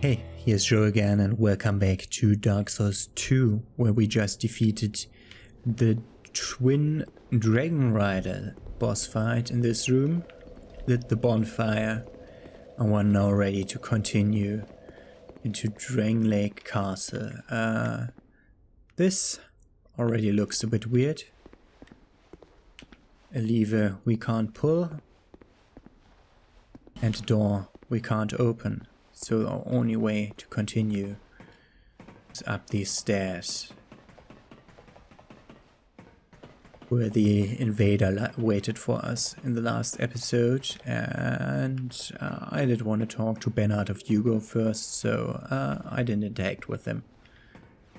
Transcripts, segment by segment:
Hey, here's Joe again and welcome back to Dark Souls 2, where we just defeated the twin Dragon Rider boss fight in this room, lit the bonfire, and we're now ready to continue into Dragon Lake Castle. This already looks a bit weird. A lever we can't pull, and a door we can't open. So our only way to continue is up these stairs, where the invader waited for us in the last episode, and I did want to talk to Bernard of Hugo first, so I didn't interact with him.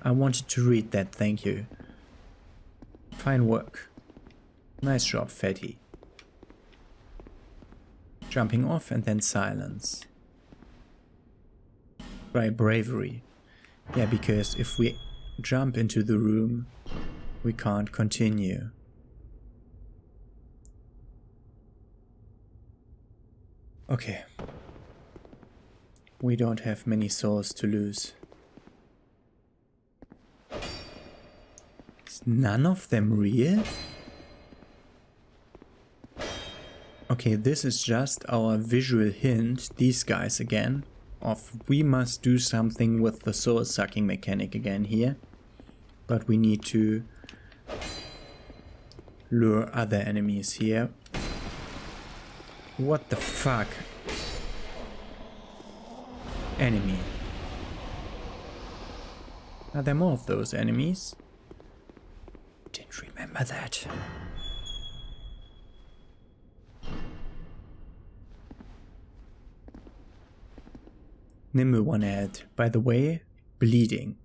I wanted to read that, thank you. Fine work. Nice job, Fatty. Jumping off and then silence. By bravery. Yeah, because if we jump into the room, we can't continue. Okay. We don't have many souls to lose. Is none of them real? Okay, this is just our visual hint, these guys again, of we must do something with the soul sucking mechanic again here. But we need to lure other enemies here. What the fuck? Enemy. Are there more of those enemies? Didn't remember that. Nimble one ad, by the way, bleeding.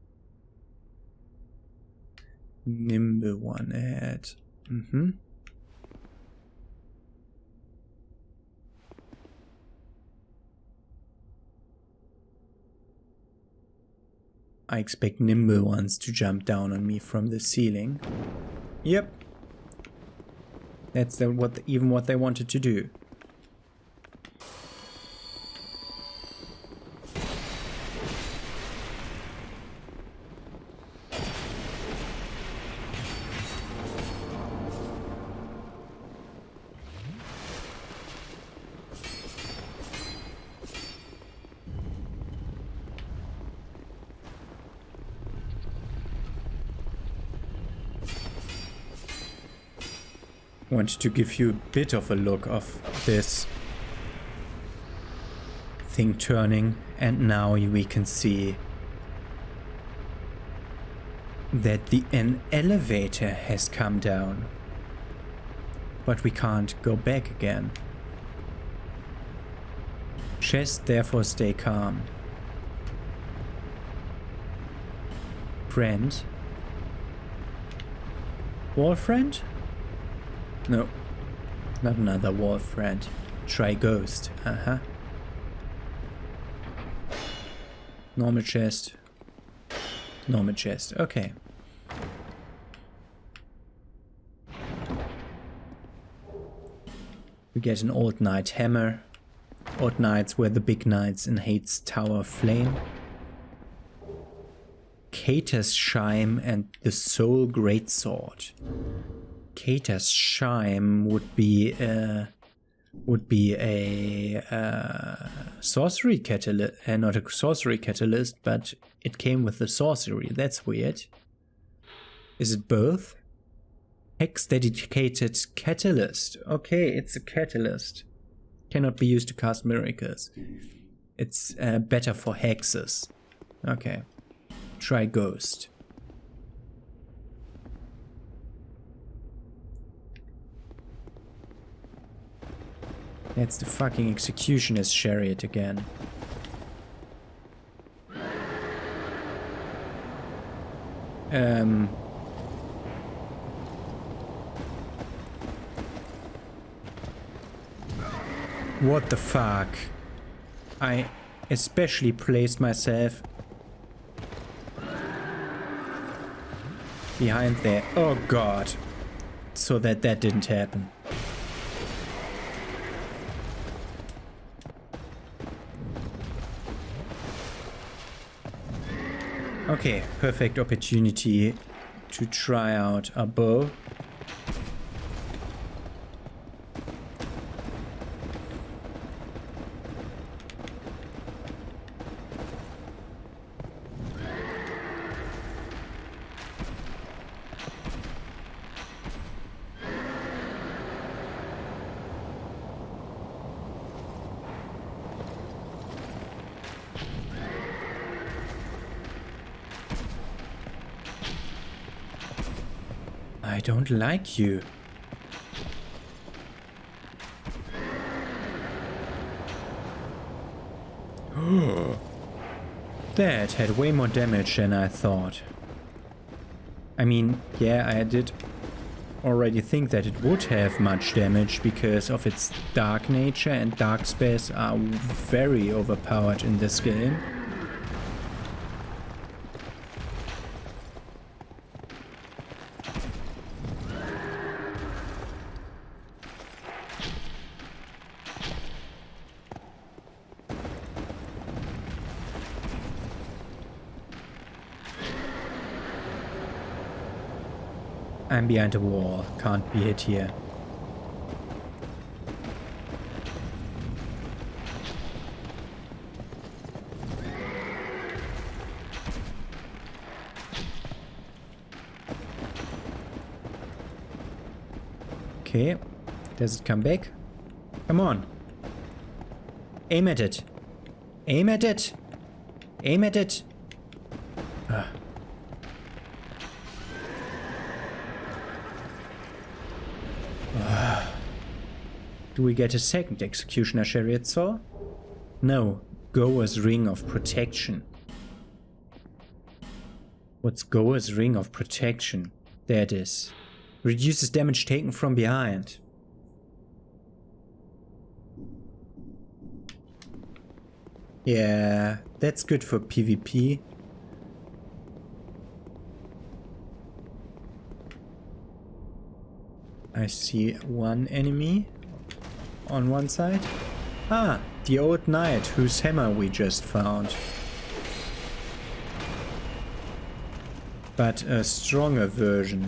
Nimble one ad. I expect nimble ones to jump down on me from the ceiling. Yep. That's even what they wanted to do. Want to give you a bit of a look of this thing turning, and now we can see that an elevator has come down, but we can't go back again. Chest, therefore stay calm. Friend? Wall friend? No, not another wall friend. Try ghost. Normal chest. Normal chest. Okay. We get an old knight hammer. Old knights were the big knights in Hate's Tower of Flame. Cater's Shime and the Soul Greatsword. Cater's Shime would be a sorcery catalyst, not a sorcery catalyst, but it came with the sorcery. That's weird. Is it both? Hex dedicated catalyst. Okay, it's a catalyst. Cannot be used to cast miracles. It's better for hexes. Okay. Try ghost. That's the fucking executioner's chariot again. What the fuck? I especially placed myself behind there. Oh god. So that didn't happen. Okay, perfect opportunity to try out a bow. I don't like you. That had way more damage than I thought. I mean, yeah, I did already think that it would have much damage because of its dark nature, and dark spells are very overpowered in this game. I'm behind a wall, can't be hit here. Okay, does it come back? Come on. Aim at it. Aim at it. Aim at it. Ah. Do we get a second Executioner Chariot Saw? No. Goa's Ring of Protection. What's Goa's Ring of Protection? There it is. Reduces damage taken from behind. Yeah, that's good for PvP. I see one enemy on one side. Ah, the old knight whose hammer we just found. But a stronger version.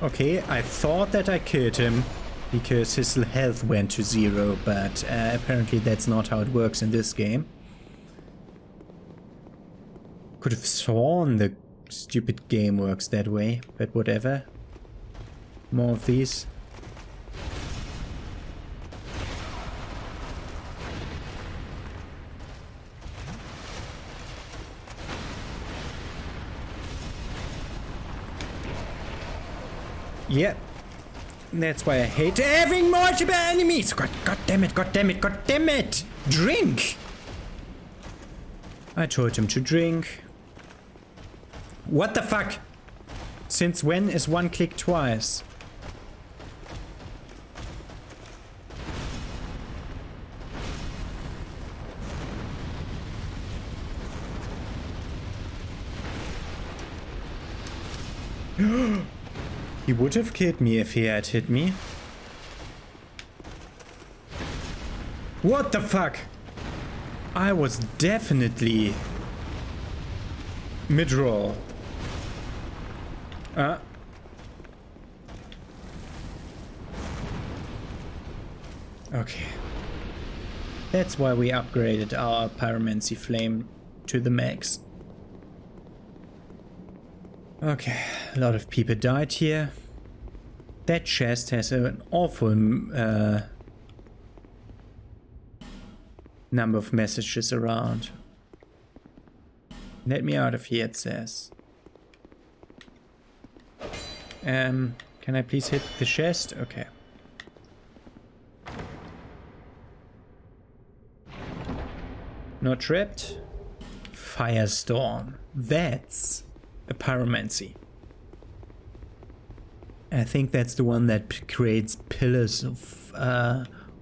Okay, I thought that I killed him because his health went to 0, but apparently that's not how it works in this game. Could have sworn the stupid game works that way, but whatever. More of these. Yep. That's why I hate having multiple enemies. God damn it, god damn it, god damn it! Drink! I told him to drink. What the fuck? Since when is one click twice? He would have killed me if he had hit me. What the fuck? I was definitely mid-roll. Okay. That's why we upgraded our Pyromancy Flame to the max. Okay, a lot of people died here. That chest has an awful number of messages around. Let me out of here, it says. Can I please hit the chest? Okay. Not trapped. Firestorm. That's a pyromancy. I think that's the one that creates pillars of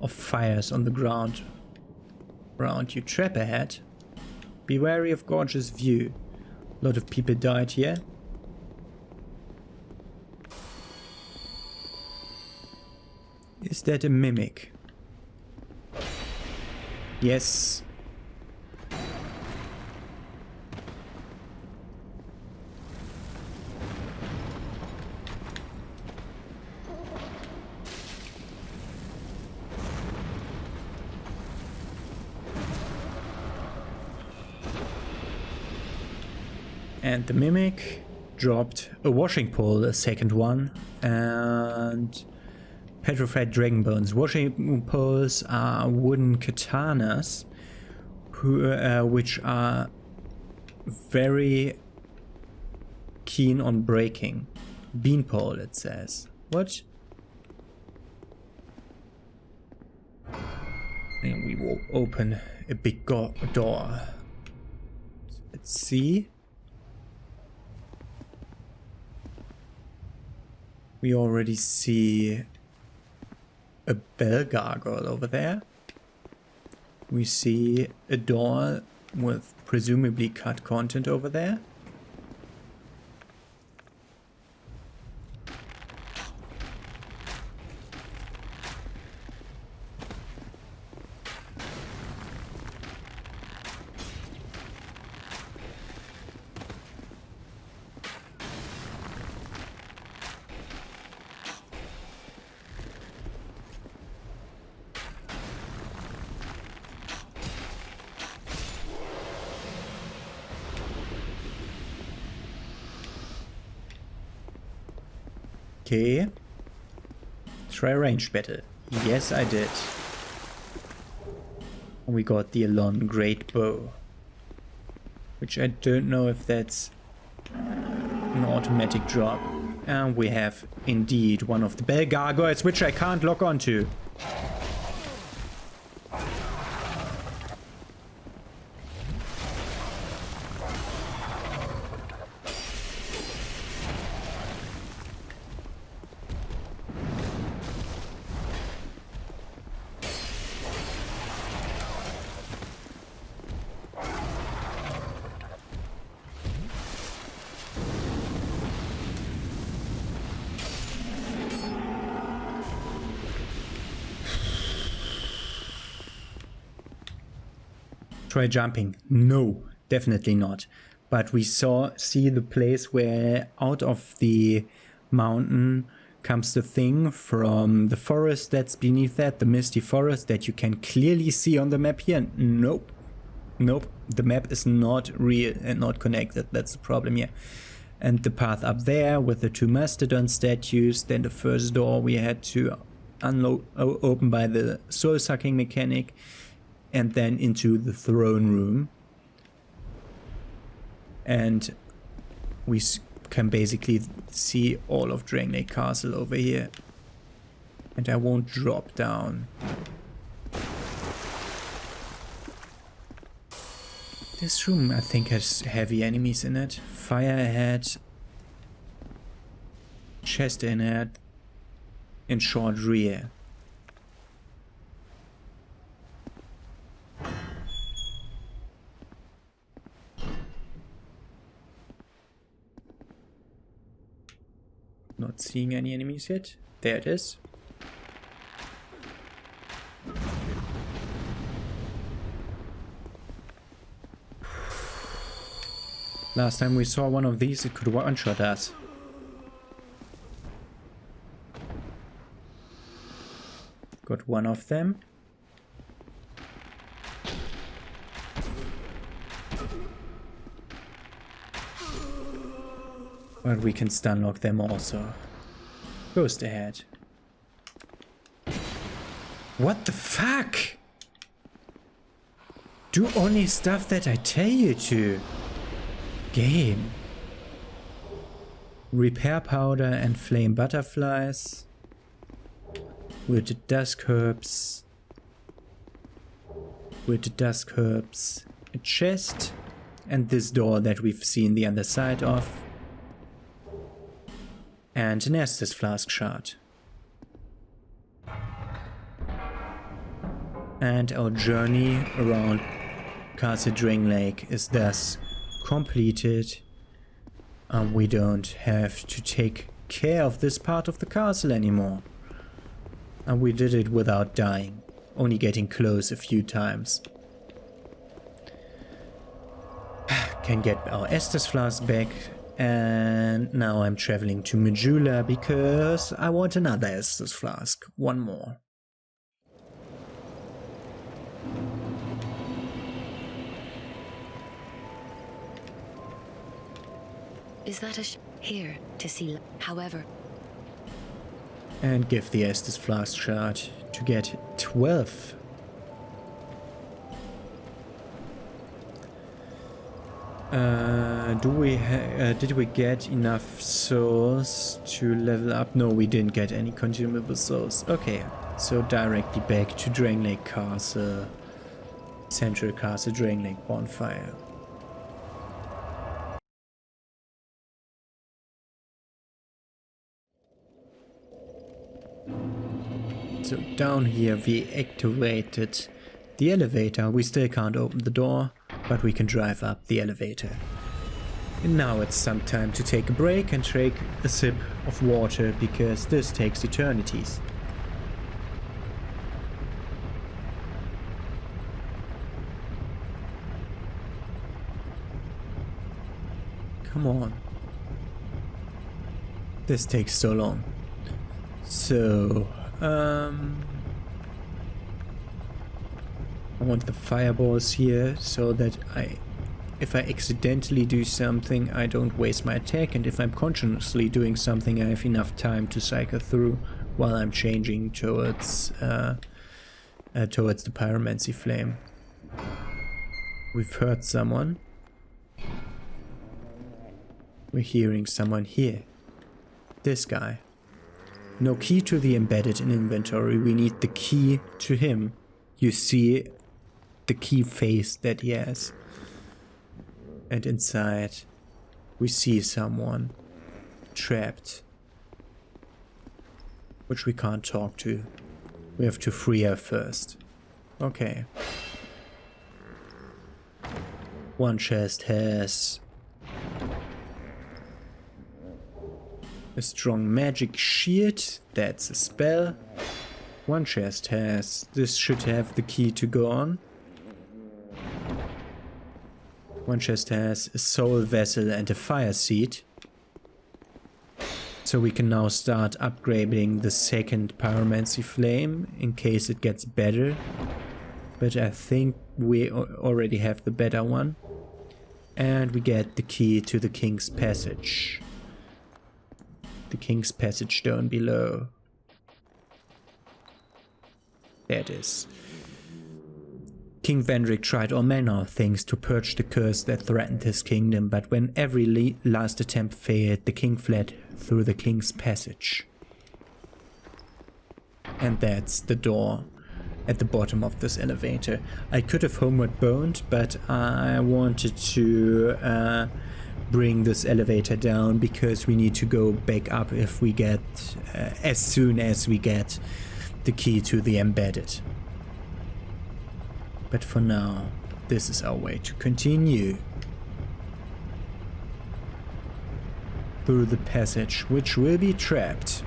fires on the ground around you. Trap ahead. Be wary of gorgeous view. A lot of people died here. Is that a mimic? Yes. And the Mimic dropped a washing pole, a second one, and petrified dragon bones. Washing poles are wooden katanas, which are very keen on breaking. Beanpole, it says. What? And we will open a big door. Let's see. We already see a bell gargoyle over there. We see a door with presumably cut content over there. Okay. Try ranged battle. Yes, I did. We got the Elon Great Bow. Which I don't know if that's an automatic drop. And we have indeed one of the bell gargoyles, which I can't lock onto. Try jumping. No, definitely not. But we see the place where out of the mountain comes the thing from the forest that's beneath that, the misty forest that you can clearly see on the map here. Nope. Nope. The map is not real and not connected. That's the problem here. And the path up there with the two mastodon statues, then the first door we had to open by the soul-sucking mechanic, and then into the throne room. And we can basically see all of Dragon Lake Castle over here. And I won't drop down. This room, I think, has heavy enemies in it. Fire ahead. Chest in it. In short rear. Not seeing any enemies yet. There it is. Last time we saw one of these, it could one-shot us. Got one of them. But we can stun lock them also. Ghost ahead. What the fuck? Do only stuff that I tell you to. Game. Repair powder and flame butterflies. Wilted dusk herbs. Wilted dusk herbs. A chest. And this door that we've seen the other side of. And an Estus flask shard. And our journey around Castle Dragon Lake is thus completed. We don't have to take care of this part of the castle anymore. And we did it without dying, only getting close a few times. Can get our Estus flask back. And now I'm traveling to Majula because I want another Estus flask. One more. Is that here to see? However. And give the Estus flask shard to get 12. Did we get enough souls to level up? No, we didn't get any consumable souls. Okay, so directly back to Drain Lake Castle, Central Castle, Drain Lake Bonfire. So down here we activated the elevator. We still can't open the door, but we can drive up the elevator. And now it's some time to take a break and take a sip of water, because this takes eternities. Come on. This takes so long. So, I want the fireballs here so that if I accidentally do something, I don't waste my attack, and if I'm consciously doing something, I have enough time to cycle through while I'm changing towards the pyromancy flame. We've heard someone. We're hearing someone here. This guy. No key to the embedded in inventory. We need the key to him. You see the key face that he has. And inside we see someone trapped, which we can't talk to. We have to free her first. Okay. One chest has a strong magic shield. That's a spell. One chest has... This should have the key to go on. One chest has a soul vessel and a fire seed. So we can now start upgrading the second pyromancy flame in case it gets better. But I think we already have the better one. And we get the key to the King's Passage. The King's Passage down below. There it is. King Vendrick tried all manner of things to purge the curse that threatened his kingdom, but when every last attempt failed, the king fled through the King's Passage. And that's the door at the bottom of this elevator. I could have homeward boned, but I wanted to bring this elevator down because we need to go back up if we get, as soon as we get the key to the embedded. But for now, this is our way to continue through the passage, which will be trapped.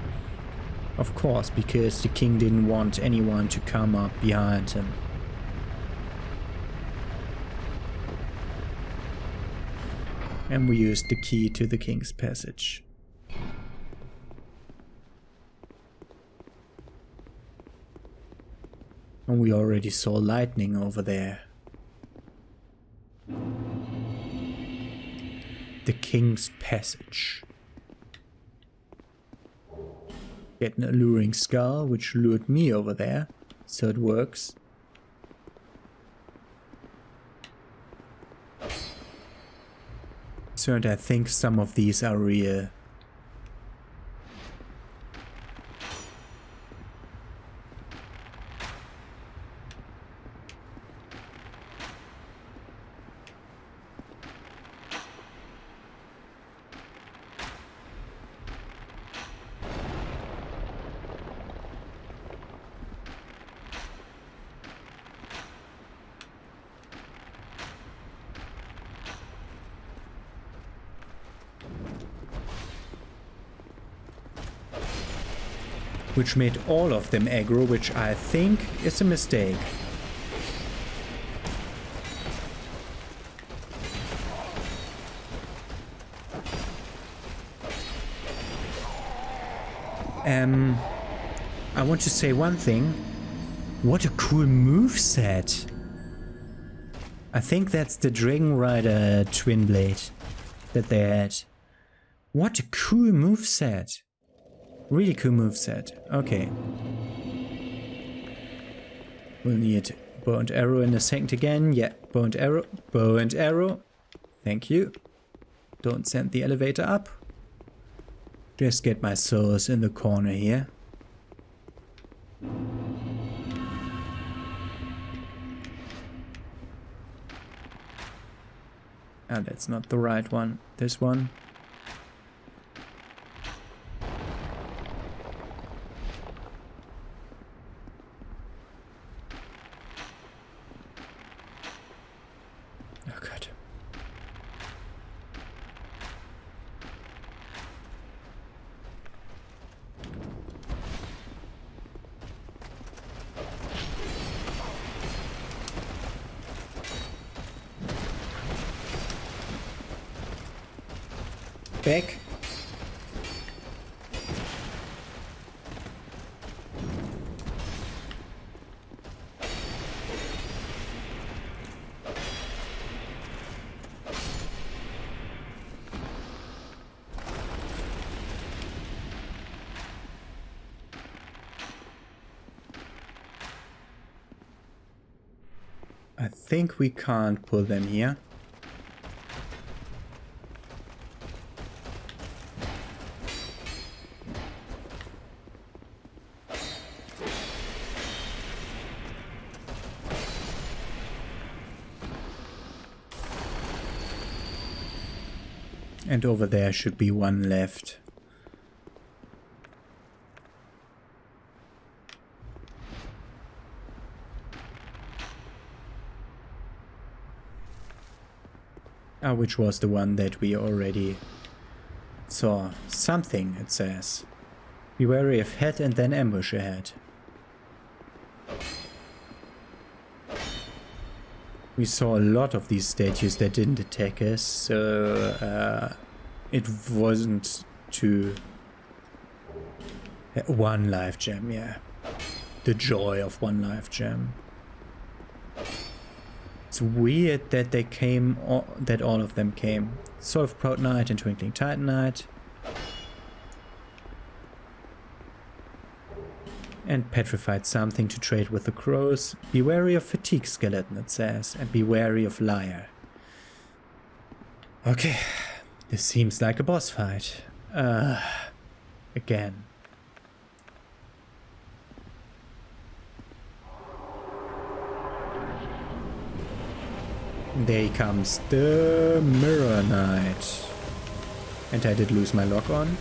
Of course, because the king didn't want anyone to come up behind him. And we used the key to the King's Passage. And we already saw lightning over there. The King's Passage. Get an alluring skull, which lured me over there, so it works. So, and I think some of these are real. Which made all of them aggro, which I think is a mistake. I want to say one thing. What a cool moveset. I think that's the Dragon Rider Twin Blade that they had. What a cool moveset. Really cool moveset. Okay. We'll need bow and arrow in a second again. Yeah, bow and arrow. Bow and arrow. Thank you. Don't send the elevator up. Just get my souls in the corner here. Ah, that's not the right one. This one. Oh god. Back. I think we can't pull them here. And over there should be one left. Ah, which was the one that we already saw. Something, it says. Be wary of head and then ambush ahead. We saw a lot of these statues that didn't attack us, so it wasn't too... One life gem, yeah. The joy of one life gem. It's weird that they came, that all of them came. Soul of Proud Knight and Twinkling Titanite. And petrified something to trade with the crows. Be wary of fatigue skeleton, it says, and be wary of liar. Okay, this seems like a boss fight. Again. There comes the Mirror Knight. And I did lose my lock on.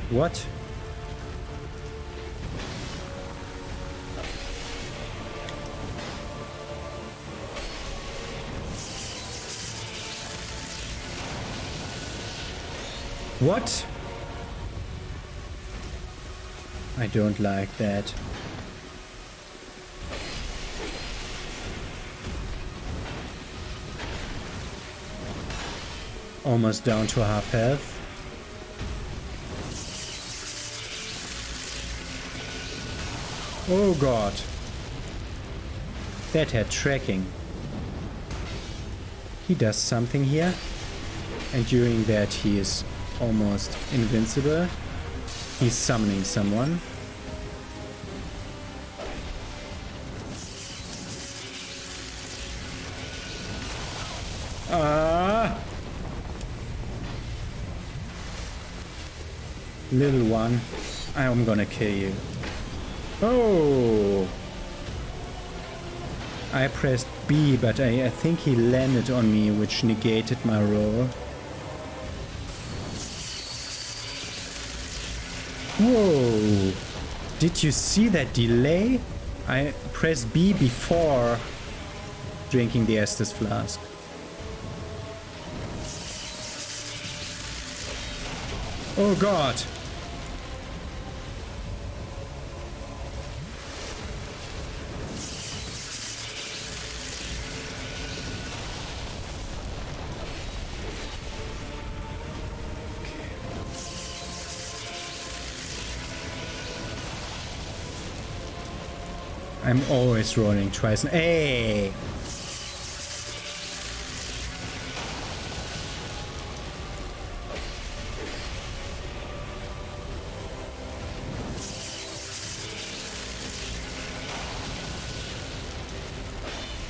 What? What? I don't like that. Almost down to half health. Oh god. That had tracking. He does something here. And during that he is almost invincible. He's summoning someone. Little one, I'm gonna kill you. Oh! I pressed B, but I think he landed on me, which negated my roll. Whoa! Did you see that delay? I press B before drinking the Estus flask. Oh god! I'm always rolling twice. Hey!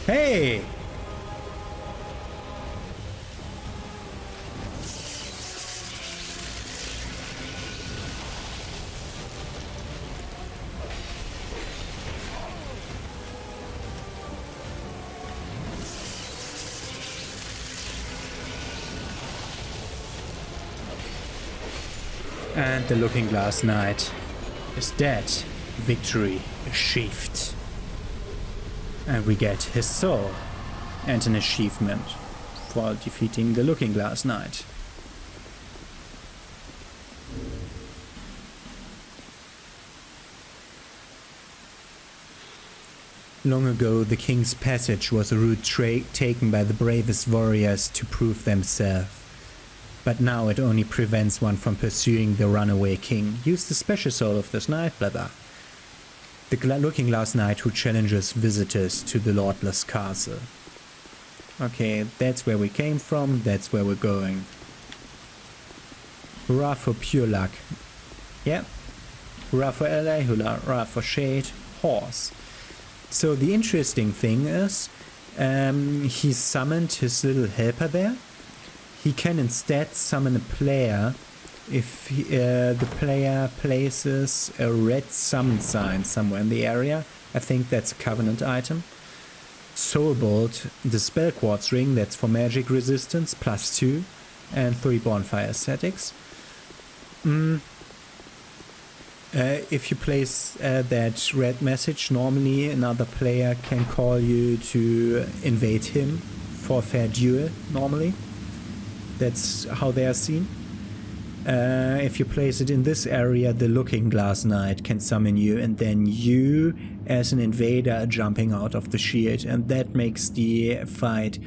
Hey! And the Looking Glass Knight is dead. Victory achieved. And we get his soul and an achievement for defeating the Looking Glass Knight. Long ago, the King's Passage was a route taken by the bravest warriors to prove themselves. But now it only prevents one from pursuing the runaway king. Use the special soul of this knight, blah blah. The Looking Glass Knight who challenges visitors to the Lordless Castle. Okay, that's where we came from, that's where we're going. Hurrah for pure luck. Yeah. Hurrah for LA, hurrah for shade, horse. So the interesting thing is, he summoned his little helper there. He can instead summon a player if the player places a red summon sign somewhere in the area. I think that's a Covenant item. Soulbolt, the spell quartz ring, that's for magic resistance, +2, and 3 bonfire statics. If you place that red message, normally another player can call you to invade him for a fair duel, normally. That's how they are seen. If you place it in this area, the Looking Glass Knight can summon you, and then you, as an invader, are jumping out of the shield, and that makes the fight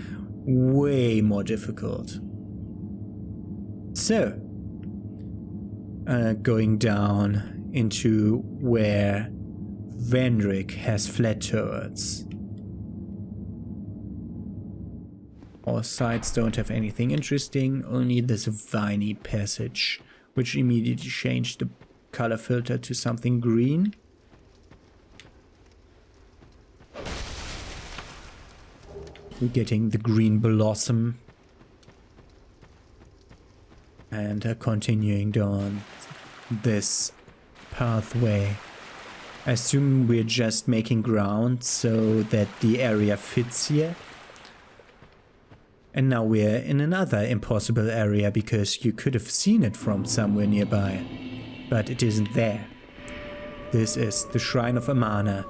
way more difficult. So, going down into where Vendrick has fled towards. Our sides don't have anything interesting, only this viney passage, which immediately changed the color filter to something green. We're getting the green blossom. And continuing down this pathway. I assume we're just making ground so that the area fits here. And now we're in another impossible area because you could have seen it from somewhere nearby. But it isn't there. This is the Shrine of Amana.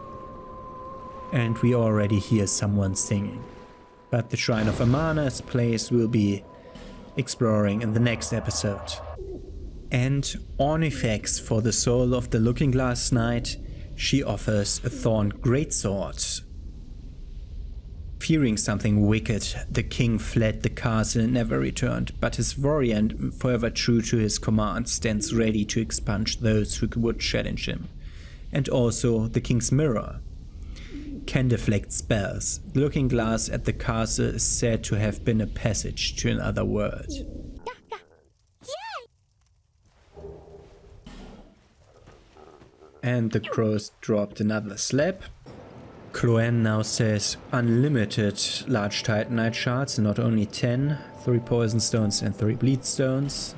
And we already hear someone singing. But the Shrine of Amana's place will be exploring in the next episode. And on effects for the soul of the Looking Glass Knight, she offers a thorn greatsword. Fearing something wicked, the king fled the castle and never returned, but his warrior, forever true to his command, stands ready to expunge those who would challenge him. And also the king's mirror can deflect spells. The looking glass at the castle is said to have been a passage to another world. And the crows dropped another slap. Chloe now says unlimited large titanite shards, not only 10, 3 poison stones and 3 bleed stones.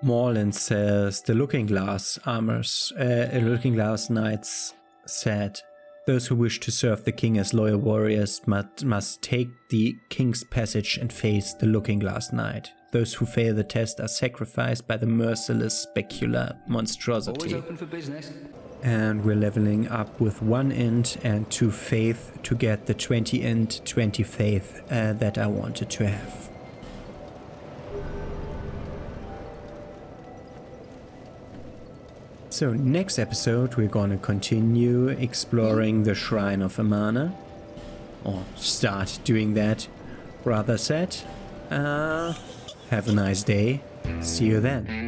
Morland says the Looking Glass Looking Glass Knights said, those who wish to serve the king as loyal warriors must take the king's passage and face the Looking Glass Knight. Those who fail the test are sacrificed by the merciless specular monstrosity. Always open for business. And we're leveling up with 1 int and 2 faith to get the 20 int, 20 faith that I wanted to have. So next episode we're gonna continue exploring the Shrine of Amana. Or start doing that, rather said. Have a nice day. See you then.